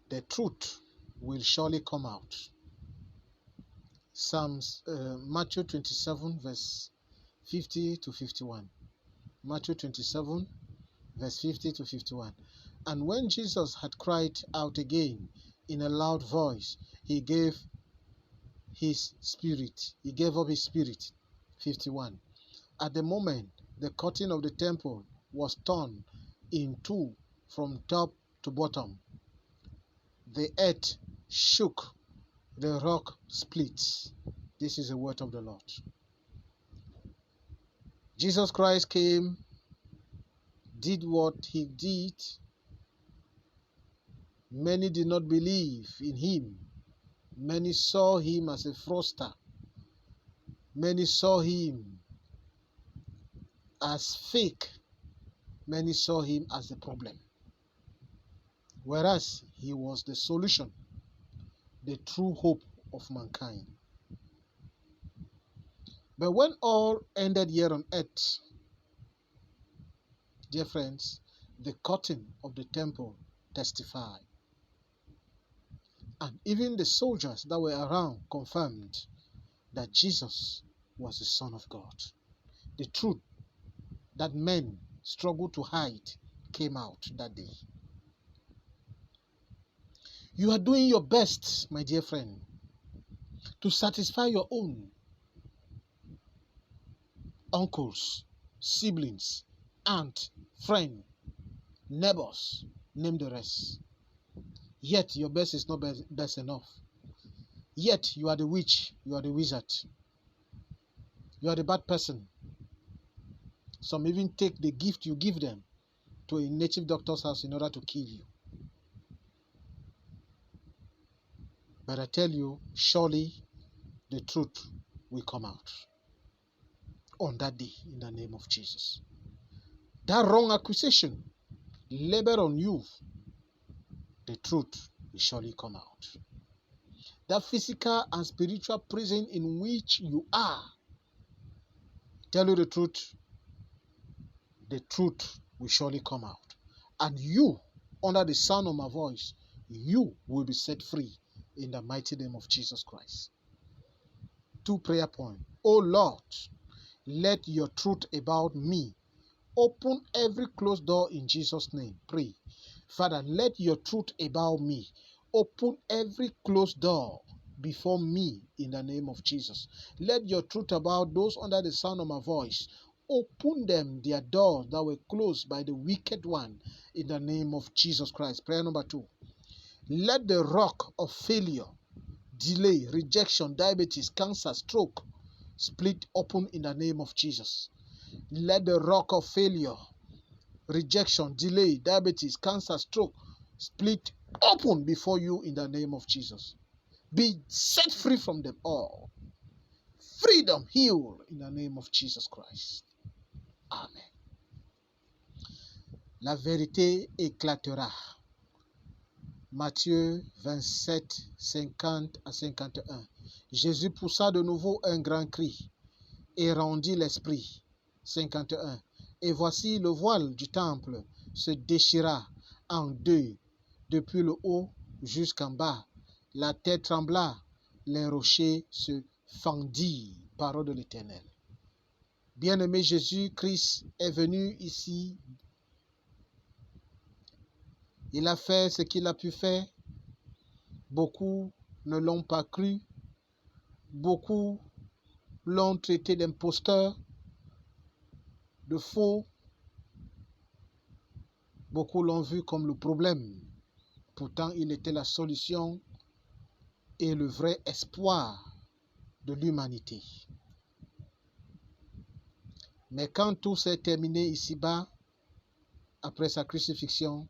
the truth will surely come out. Matthew 27, verse 50 to 51. Matthew 27, verse 50 to 51. And when Jesus had cried out again in a loud voice, he gave his spirit. He gave up his spirit. 51. At the moment, the curtain of the temple was torn in two from top to bottom. The earth shook, the rock split. This is the word of the Lord. Jesus Christ came, did what he did. Many did not believe in him. Many saw him as a fraudster. Many saw him as fake. Many saw him as the problem. Whereas he was the solution, the true hope of mankind. But when all ended here on earth, dear friends, the curtain of the temple testified. And even the soldiers that were around confirmed that Jesus was the Son of God. The truth that men struggled to hide came out that day. You are doing your best, my dear friend, to satisfy your own uncles, siblings, aunt, friend, neighbors, name the rest. Yet your best is not best enough. Yet you are the witch, you are the wizard. You are the bad person. Some even take the gift you give them to a native doctor's house in order to kill you. But I tell you, surely the truth will come out on that day in the name of Jesus. That wrong accusation labeled on you, the truth will surely come out. That physical and spiritual prison in which you are, tell you the truth will surely come out. And you, under the sound of my voice, you will be set free in the mighty name of Jesus Christ. 2 prayer points. Oh Lord, let your truth about me open every closed door in Jesus' name. Pray. Father, let your truth about me open every closed door before me in the name of Jesus. Let your truth about those under the sound of my voice open them, their doors that were closed by the wicked one in the name of Jesus Christ. Prayer number 2. Let the rock of failure, delay, rejection, diabetes, cancer, stroke split open in the name of Jesus. Let the rock of failure, rejection, delay, diabetes, cancer, stroke split open before you in the name of Jesus. Be set free from them all. Freedom, heal in the name of Jesus Christ. Amen. La vérité éclatera. Matthieu 27, 50 à 51. Jésus poussa de nouveau un grand cri et rendit l'esprit. 51. Et voici le voile du temple se déchira en deux, depuis le haut jusqu'en bas. La terre trembla, les rochers se fendirent. Parole de l'Éternel. Bien-aimé, Jésus-Christ est venu ici. Il a fait ce qu'il a pu faire. Beaucoup ne l'ont pas cru. Beaucoup l'ont traité d'imposteur, de faux. Beaucoup l'ont vu comme le problème. Pourtant, il était la solution et le vrai espoir de l'humanité. Mais quand tout s'est terminé ici-bas, après sa crucifixion,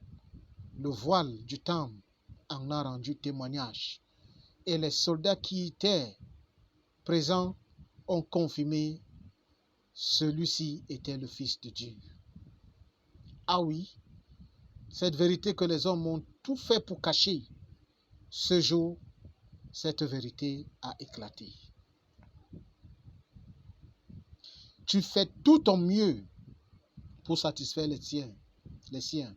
le voile du temple en a rendu témoignage. Et les soldats qui étaient présents ont confirmé celui-ci était le Fils de Dieu. Ah oui, cette vérité que les hommes ont tout fait pour cacher, ce jour, cette vérité a éclaté. Tu fais tout ton mieux pour satisfaire les siens.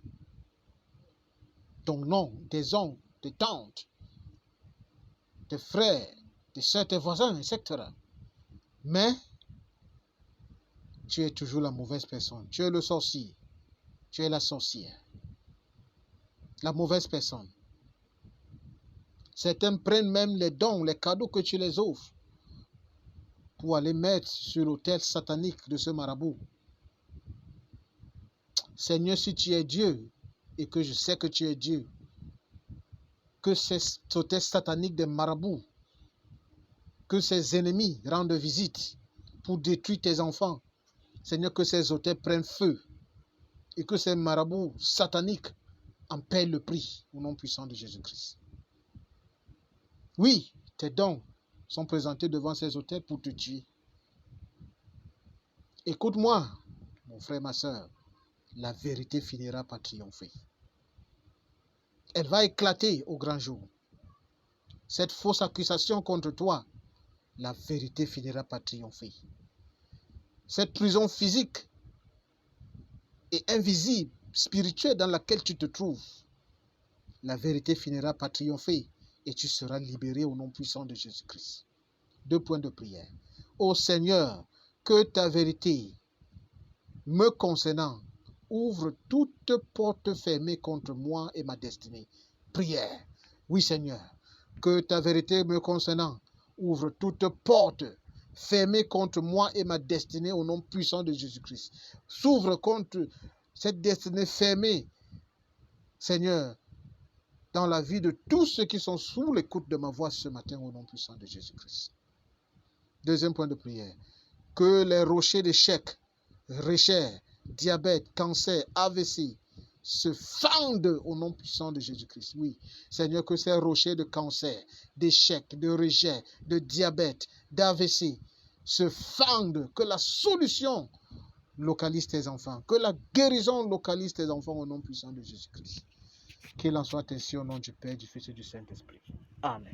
Ton nom, tes oncles, tes tantes, tes frères, tes soeurs, tes voisins, etc. Mais tu es toujours la mauvaise personne. Tu es le sorcier. Tu es la sorcière. La mauvaise personne. Certains prennent même les dons, les cadeaux que tu les offres pour aller mettre sur l'autel satanique de ce marabout. Seigneur, si tu es Dieu, et que je sais que tu es Dieu, que cet autel satanique des marabouts, que ses ennemis rendent visite pour détruire tes enfants. Seigneur, que ces autels prennent feu et que ces marabouts sataniques en paient le prix au nom puissant de Jésus-Christ. Oui, tes dons sont présentés devant ces autels pour te tuer. Écoute-moi, mon frère, ma soeur, la vérité finira par triompher. Elle va éclater au grand jour. Cette fausse accusation contre toi, la vérité finira par triompher. Cette prison physique et invisible, spirituelle dans laquelle tu te trouves, la vérité finira par triompher et tu seras libéré au nom puissant de Jésus-Christ. 2 points de prière. Ô Seigneur, que ta vérité me concernant ouvre toute porte fermée contre moi et ma destinée. Prière. Oui, Seigneur, que ta vérité me concernant ouvre toute porte fermée contre moi et ma destinée au nom puissant de Jésus-Christ. S'ouvre contre cette destinée fermée, Seigneur, dans la vie de tous ceux qui sont sous l'écoute de ma voix ce matin au nom puissant de Jésus-Christ. 2e point de prière. Que les rochers d'échec, richesse, diabète, cancer, AVC se fendent au nom puissant de Jésus-Christ. Oui, Seigneur, que ces rochers de cancer, d'échec, de rejet, de diabète, d'AVC se fendent, que la solution localise tes enfants, que la guérison localise tes enfants au nom puissant de Jésus-Christ. Qu'il en soit ainsi au nom du Père, du Fils et du Saint-Esprit. Amen.